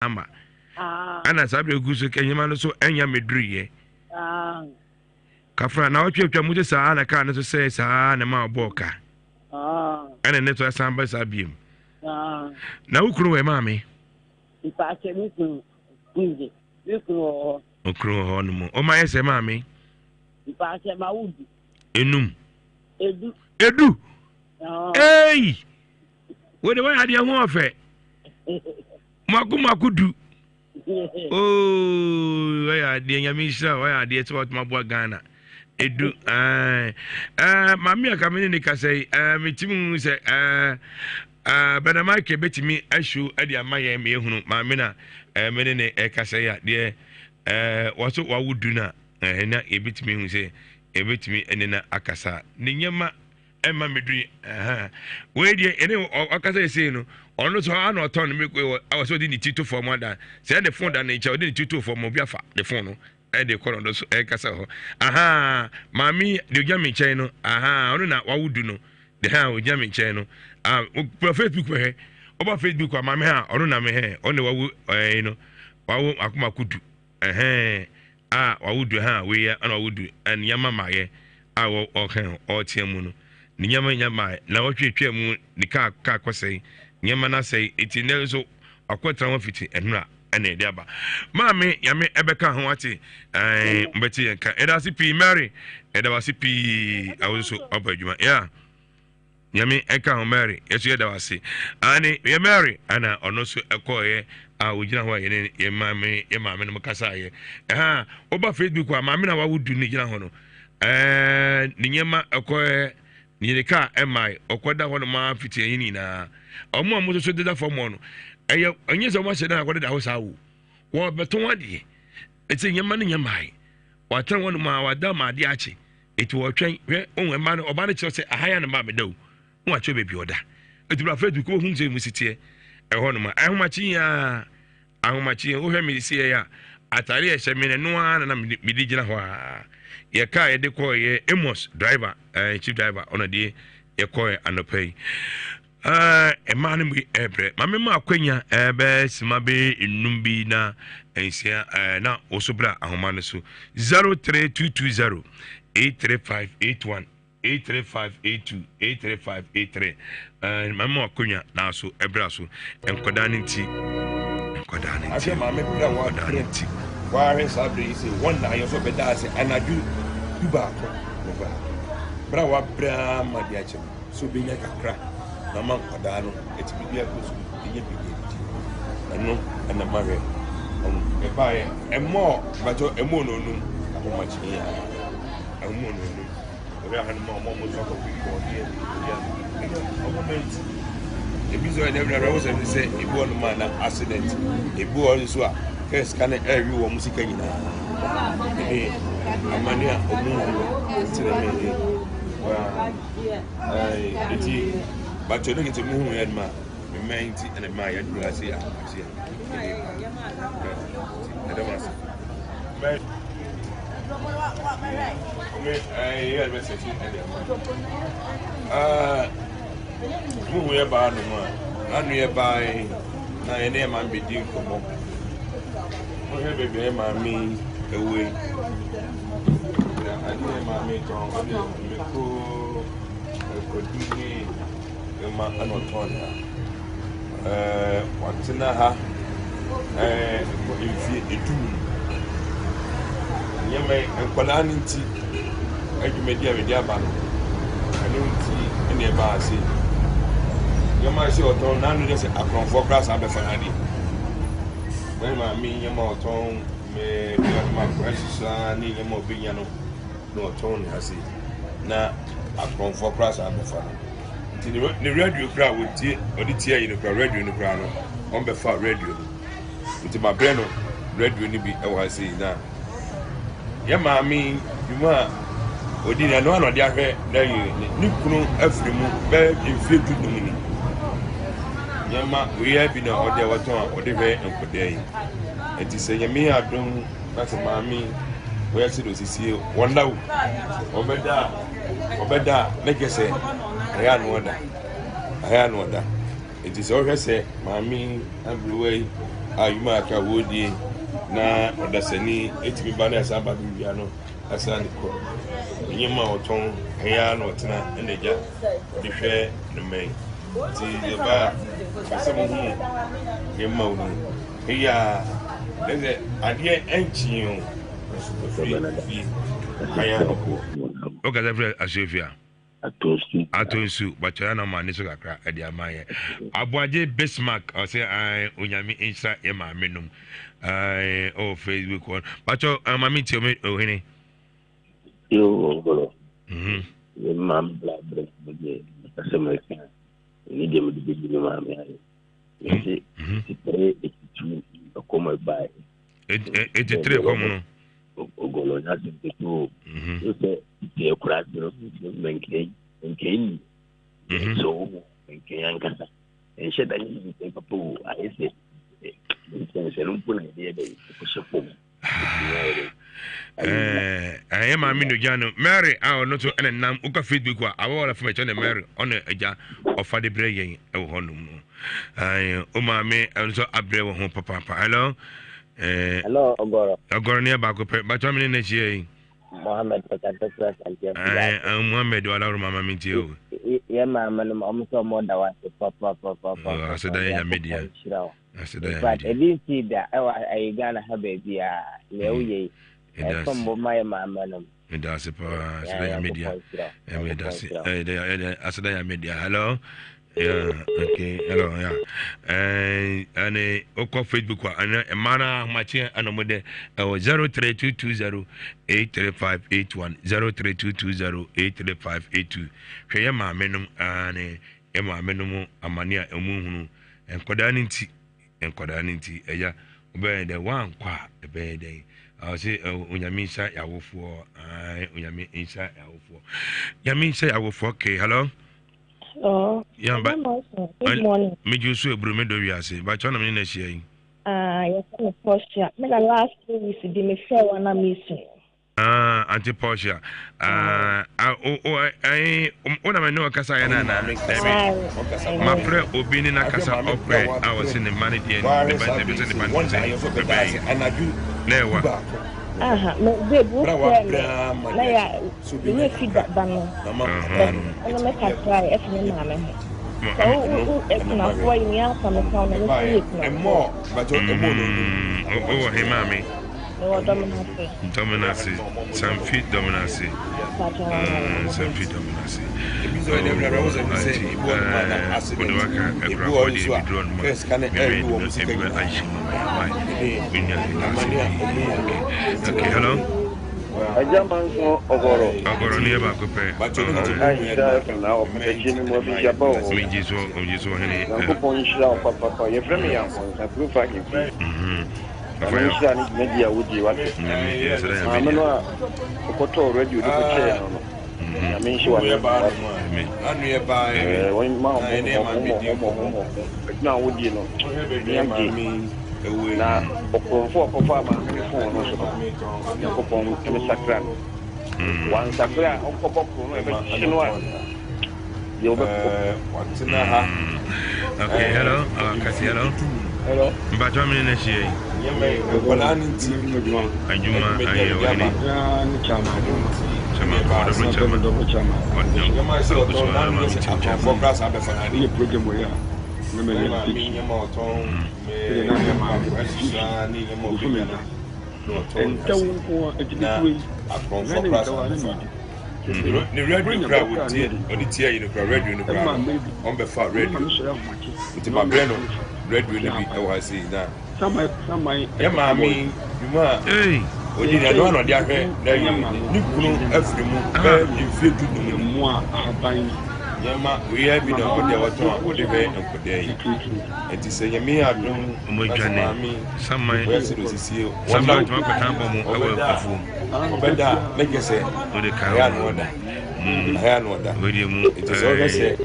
ama ana sabre guso kenyema no so enya medruye kafra na otwetwa mu sa na ka no so say sa na ma boka ana ne to samba sabiem na ukuru we mami ipa che ukuru nje ukuru ho no mo o ma yese mami ipa che ma udi enum edu hey we de wa ade ho ofe maku du oh we ade nyamisha we ade to what mabwa Ghana edu mami akamene ne kasai metimu se bana make betimi ashu ade amaye me ehunu mami na mene ne kasai ya de waso wawudu na na ebetimi hu se ebetimi ene na akasa ne nyama emma medri we de ene akasa se no ono so ana oton me ko awaso di ni tito for more than say the phone than each di tito for mo biafa the phone no de ko no so kasa ho mami de ojami chen no ono na wawudu no de ojami chen no Facebook we oba Facebook kwa mami ono na me ono wawu no wawu akuma kudu wawudu we ya ana wawudu an yama maye wo o tiamu no ni nyama na wotwetwa mu ni ka kwasai nyama na sai itinel so akwatra wa fiti enra ene ede aba maame yame ebeka ho ate mbeti enka eda si pi Mary eda wasi pi awuso obadwuma ya yame enka ho Mary yeso eda wasi ani ye Mary ana ono so ekoye wogina ho ye maame no makasa ye oba Facebook wa maame na wawudu ni gina ho no ni nyama ekoye ni ka emai okoda ho no ma fiti yini na omo amuso so deda for mo no enye so mo se na akoda ho sa wo wo beton ade eti nyama ne nyamai watan wonu ma wada ma ade achi eti wo twen hwe onwe ma no oba ne che se ahaya ne ma bedaw wo acho bebi oda eti bra Facebook wo hunje musitie ho no ma ahomachi ya wo hwe mi sie ya atare e hye no na mi di gina ho ye ka ye de ko ye Amos driver chief driver ona de ye ko anopai man bi ebre mame ma akwanya ebe simabe enumbi na ensia na osobra ahoma no so 03220 83581 83582 83583 mame akwanya na so ebra so enkoda nti ase mame bra wa nti ware sabre ise wonna yo so beda ase anaju duba ko bra wa bra ma dia che so be nya kakra na man koda no etibia ko so ye bigeti eno na mare e bae e mo bajo e mo no num ahoma chi ya e mo no num ore han mo so ko bi ko ye o moment e bizo e nebra wo se e bo no man na accident e bo so a first can every wo musika nyina amania omu tireme wa eti but you get to move with ma Mma Nti and ma ya dura see ya I don't want but yeah message move we ba no ma anu ye ba na ene ma be di komo o he bebe ma mi ewe anu ma mi ton me ko di ma anotonia watina ha ko infi etum nyame enkwala nti adwumadi a wedi aba no anu nti ene ba ase nyama ase oton nanu je se akronfo class abefa nadi ma mi nyama oton me ma kwasisa ni nyama obinya no no oton ase na akronfo class abefa ni radio kra wotie oditie yi no kra radio no kra no on be fa radio nti ma bre no radio ni bi e wa sei na ye ma mi yuma odi na no dia hwe na yi ni kunu afri mu be mfie du no ni ye ma we ya bi na odi waton odi hwe enkoda yi nti se ye mi adom na se ma mi we ya se do sisi wonda wo obeda na kese aya no oda it is always say mami abruwe Yuma ka wodi na odasani etimi ba na asa ba bibia no asa ne ko nyima oton ya no tena eneja de hwe ne men ti ba asa mo hu nyima wo ya leze adie enchi o kaya o ga zafre asofia atonsu bachara na ma niso kakra ade amaye aboaje Bismarck o say onyame insta e ma menum o Facebook on bacho mami ti o me ohini yo golo ye mam bla bla bla asema ni dem de bi ma me ay c'est très étudié comme bail et très comme non ogolo na de tout c'est kurasi no menke so menke yankasa en sheda ni de papo aese c'est non pour l'idée de se pour ma mi no jano Mary no to enam uka Facebook wa awo la fama chane Mary on eja ofa de bre yen e wo honum no o ma me so abre wo ho papa hello ogoro ne ba ko pe ba to mi ne chie Mohammed Pakata Santia. Mohammed wala mama mi ti o ye mama no amso mo da wa papa aseda ya media aseda ya but edin see that I Ghana have baby le uye sombo my mama no that's aseda ya media aseda ya media hello yeah okay hello yeah and oko Facebook wa and mana machi anomode 03220 83581 03220 hwe ma menum and ma menum amania emuhunu enkoda nti eya obe de wan kwa ebe de say onyamisha yawofo onyamisha yawofo yamisha yawofo okay hello. Oh, yeah, but good morning. Me just so bro me do we ase. But chona me na share. Yes, I'm Portia. Me the last 2 weeks be me fair one mission. Anti Portia. I ona me no kasa ya na. My friend obi ni na kasa opre I was in the money there. The band say newa. Me be book na ya me feedback ban. Ana me ka try if me mama. So na for you ya from town na me see more but hey mami. No Dominance. Some feet dominance. Some feet dominance. Okay, hello. MANSO Ogoro ni ba ko pe. Nhyira na o pe chini mo bi jaba o. Mi jiso hene. Ko pon Nhyira papa ye frame ya ko sa proof aki. Nhyira ni media wudi wa. Amano ko to radio di ko che no. Ya men shi wa. Anu ye ba won ma mo na wudi no. Ni na okonfo okofa ma fon no so ya ko pon ke sakra wan sakra okopo ko no e be chinwa yo be watina ha okay hello kasi hello mba to amene na shie yeme Mma Nti ajuma ayo ni chama yema se o to na mi chama focus abe fana ni program we ya na me ni yema o ton me na ni yema o fumi na então com a etiqueta akon focus ni radio crowd would on the you know radio no crowd on be far radio with my brain radio no be I see that some yema mi yuma oji na no dia hwe na ni kunu afrimu be infedu no mu aban yema we have been on the water on the be nkode yi enti se yemi adun omojane samai we see those see samai to akota bomo ewe afu obeda make say o de ya no da ya no da we dey mu it is always say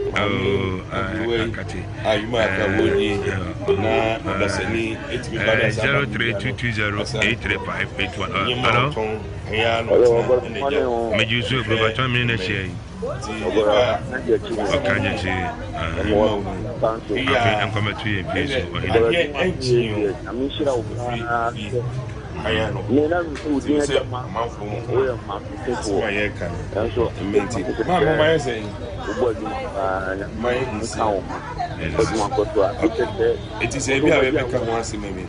akati ayuma ka wodi na odasani etimi bada sa 0322083581 hello ya no da me jusu bro ba to mi na share Okanya chi. Afi enkomatu ye peso. Nhyira wo paa ayano nena udin jama oya mamfefo so menti mama mayese ubodi na mayese oduma koto a eti se bi a be ka ho ase meme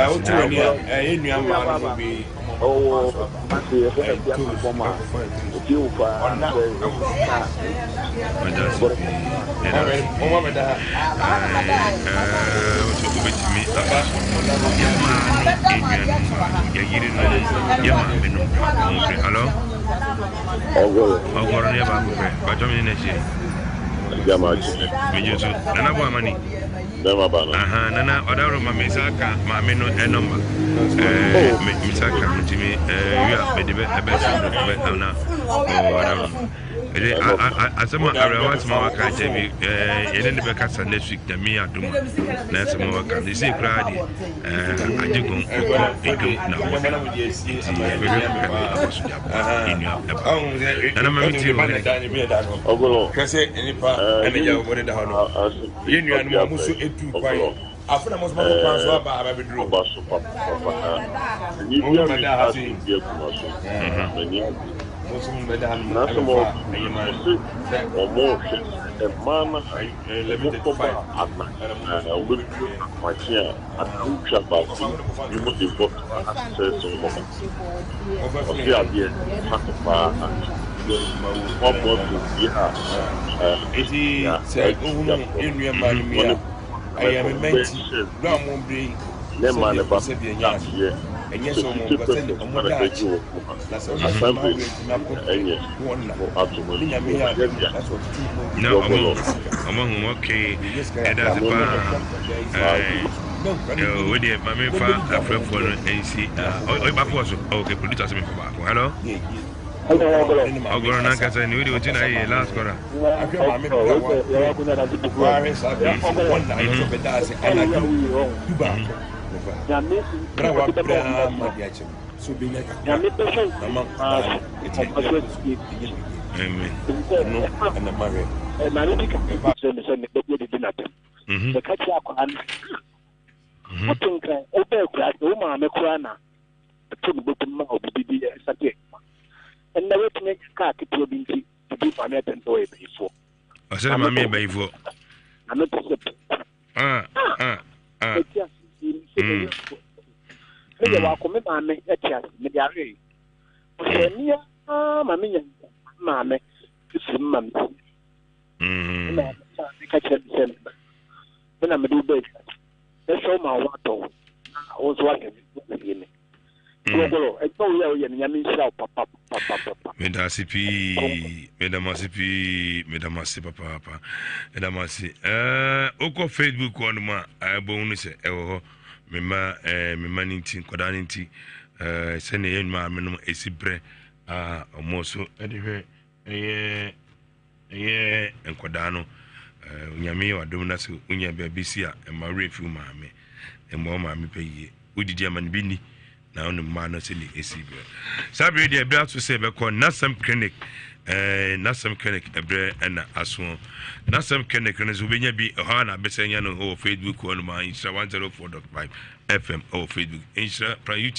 o tu ani a enu ama no bi oh mate e ko bia ko ma oti u fa na o ma me da o so ko betimi aba ya yiri no ya ma me no hello ogoro ne ba ko fe ba to mi ne che Jama ji. me je so nana bo amani Dama bana. aha nana odaro ma me saka ma me no enoma me saka mutimi ya me de be so be na odaro ele asema arawa asema waka jebi ele ne be kasa next week na me aduma na asema waka ni se kra de ajegon edum na wo ti be abasu ya nana ma miti ogolo kase enipa ene ja wo de da no ye nua no mo so etu kwai afuna mo so mo kwan so aba bedro Basu papa. Ni mo dia ma mi da ha asi dia kuma so. Mani. mo so mo da no Na so mo mana limited to fight ana. Obi machia atutwa basu. You mo dey vote access to mo. Obi abie hakopa. One more to eti se ohunu enu ma ni mi a I am menti no mo bring ne ma ne ba se bi enya enye so mo go send o mo da na so o ma we na ko enye wonna atumo ni nya me ya that's what no omo okay and that's we dey ma me fa afrefo no nsi o ba ko so okay producer se me fa ba ko hello ogoro na kasa ni we dey otina ye last quarter afia ma me wa we sa bi wonna I so better say ana duba bra wa bra ma dia chem so be nya ka mama amen no ana mare na ni ka se ne ko di dinata se ka ti akwa an otunka o be kura o ma me kura na to no botum ma obi bi sake and never to make car to be to my net and away before. I said, Mammy, before. I'm not maybe I'll come my me at chess, maybe I read. Near Mammy, Mammy, to some months. Catch it, when I'm a do bed. Let's show my water. I was watching it. Medamasi papa medamasi oko Facebook on ma abonu se ewo Mma Nti Nkoda Nti se ne yen ma menum esibre omoso edehwe eye Nkoda no nyame wadom na se unya ba bisia ma refu ma me ma me peye udidi amane bi ni na on man no say ni esibe sabre dia bia to say be call nasam clinic ebre na aso nasam clinic no zubenya bi ha na besenya no Facebook on ma Nhyira 104.5 FM or Facebook Nhyira